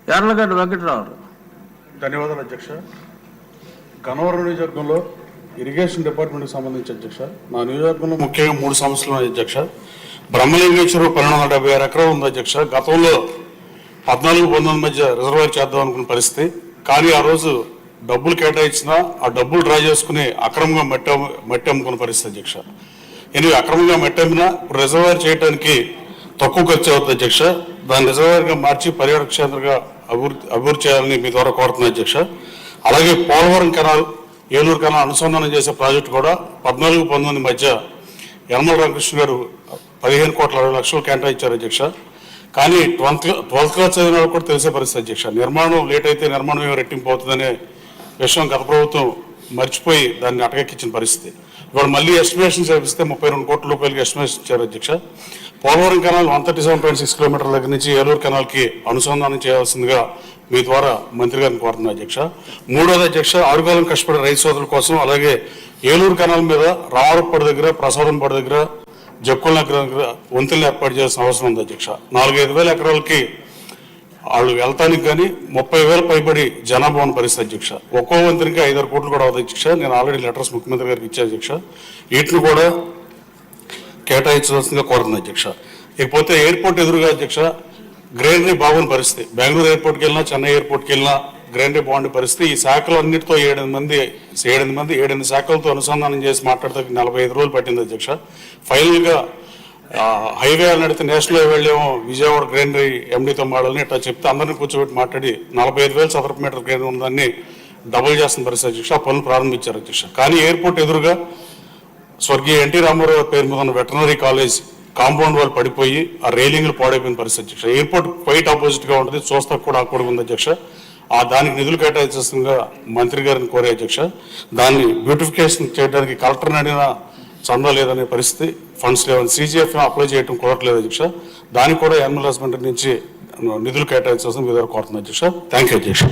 యార్లగడ్డ వెంకటరావు. ధన్యవాదాలు అధ్యక్ష. గన్నవరం నియోజకవర్గంలో ఇరిగేషన్ డిపార్ట్మెంట్కి సంబంధించి అధ్యక్ష, నా నియోజకవర్గంలో ముఖ్యంగా 3 సమస్యలు ఉన్నాయి అధ్యక్ష. బ్రహ్మలింగేశ్వరం 1256 ఎకరాలు ఉంది అధ్యక్ష. గతంలో 14-19 మధ్య రిజర్వాయర్ చేద్దాం అనుకున్న పరిస్థితి, కానీ ఆ రోజు డబ్బులు కేటాయించినా ఆ డబ్బులు డ్రా చేసుకుని అక్రమంగా మట్టి అమ్ముకున్న పరిస్థితి అధ్యక్ష. ఎనిమిది అక్రమంగా మట్టి అమ్మినా ఇప్పుడు రిజర్వాయర్ చేయడానికి తక్కువ ఖర్చు అవుతుంది అధ్యక్ష. దాన్ని రిజర్వాయర్గా మార్చి పర్యాటక క్షేత్రంగా అభివృద్ధి చేయాలని మీ ద్వారా కోరుతున్నాను అధ్యక్ష. అలాగే పోలవరం కెనాల్, ఏలూరు కెనాల్ అనుసంధానం చేసే ప్రాజెక్టు కూడా 14-19 మధ్య యనమల రామకృష్ణ గారు 15,60,00,000 కేటాయించారు అధ్యక్ష. కానీ 12th క్లాస్ చదివిన వాళ్ళు కూడా తెలిసే పరిస్థితి అధ్యక్ష. నిర్మాణం లేట్ అయితే నిర్మాణం ఏమో రెట్టింపు అవుతుందనే విషయం గత ప్రభుత్వం మర్చిపోయి దాన్ని అటకెక్కించిన పరిస్థితి. ఇవాళ మళ్ళీ ఎస్టిమేషన్ చేపిస్తే 32 కోట్ల రూపాయలకి ఎస్టిమేషన్ ఇచ్చారు అధ్యక్ష. పోలవరం కెనాల్ 137.6 కిలోమీటర్ల దగ్గర నుంచి ఏలూరు కెనాల్కి అనుసంధానం చేయాల్సిందిగా మీ ద్వారా మంత్రి గారిని కోరుతున్నా అధ్యక్ష. మూడోది అధ్యక్ష, ఆరుగాలం కష్టపడే రైతు సోదరుల కోసం అలాగే ఏలూరు కెనాల్ మీద రామరపడి దగ్గర, ప్రసాదంపాడు దగ్గర, జక్కుల దగ్గర వంతులను ఏర్పాటు చేయాల్సిన అవసరం ఉంది అధ్యక్ష. 4-5 వేల ఎకరాలకి వాళ్ళు వెళ్తానికి కానీ 30,000 పైబడి జనాభా ఉన్న పరిస్థితి అధ్యక్ష. ఒక్కో వంతునికి 5-6 కోట్లు కూడా అవుతుంది అధ్యక్ష. నేను ఆల్రెడీ లెటర్స్ ముఖ్యమంత్రి గారికి ఇచ్చాను అధ్యక్ష. వీటిని కూడా కేటాయించవలసిందిగా కోరుతుంది అధ్యక్ష. ఇకపోతే ఎయిర్పోర్ట్ ఎదురుగా అధ్యక్ష గ్రైనరీ బాగున్న పరిస్థితి. బెంగళూరు ఎయిర్పోర్ట్కి వెళ్ళినా, చెన్నై ఎయిర్పోర్ట్కి వెళ్ళినా గ్రైనరీ బాగుండే పరిస్థితి. ఈ శాఖలు అన్నింటితో 7 శాఖలతో అనుసంధానం చేసి మాట్లాడితే 45 రోజులు పట్టింది అధ్యక్ష. ఫైనల్గా హైవే అని అడిగితే నేషనల్ హైవే వెళ్ళేమో విజయవాడ గ్రైనరీ ఎండీతో మాడాలని ఇట్లా చెప్తే అందరినీ కూర్చోబెట్టి మాట్లాడి 45,000 చదరపు మీటర్ గ్రైనరీ ఉందని డబుల్ చేస్తున్న పరిస్థితి అధ్యక్ష. ఆ పనులు ప్రారంభించారు అధ్యక్ష. కానీ ఎయిర్పోర్ట్ ఎదురుగా స్వర్గీయ ఎన్టీ రామారావు పేరు మీద ఉన్న వెటర్నరీ కాలేజ్ కాంపౌండ్ వాళ్ళు పడిపోయి ఆ రైలింగ్లు పాడైపోయిన పరిస్థితి అధ్యక్ష. ఎయిర్పోర్ట్ క్వైట్ ఆపోజిట్గా ఉంటుంది, చూస్తా కూడా ఆకూడదు ఉంది అధ్యక్ష. దానికి నిధులు కేటాయించాల్సిందిగా మంత్రి గారిని కోరే అధ్యక్ష. దాన్ని బ్యూటిఫికేషన్ చేయడానికి కలెక్టర్ని అడిగినా చందా లేదనే పరిస్థితి, ఫండ్స్ లేవని CGF అప్లై చేయడం కుదరట్లేదు అధ్యక్ష. దానికి కూడా యానిమల్ హస్బెండరీ నుంచి నిధులు కేటాయించాల్సిన మీ దగ్గర కోరుతుంది అధ్యక్ష. థ్యాంక్ యూ అధ్యక్ష.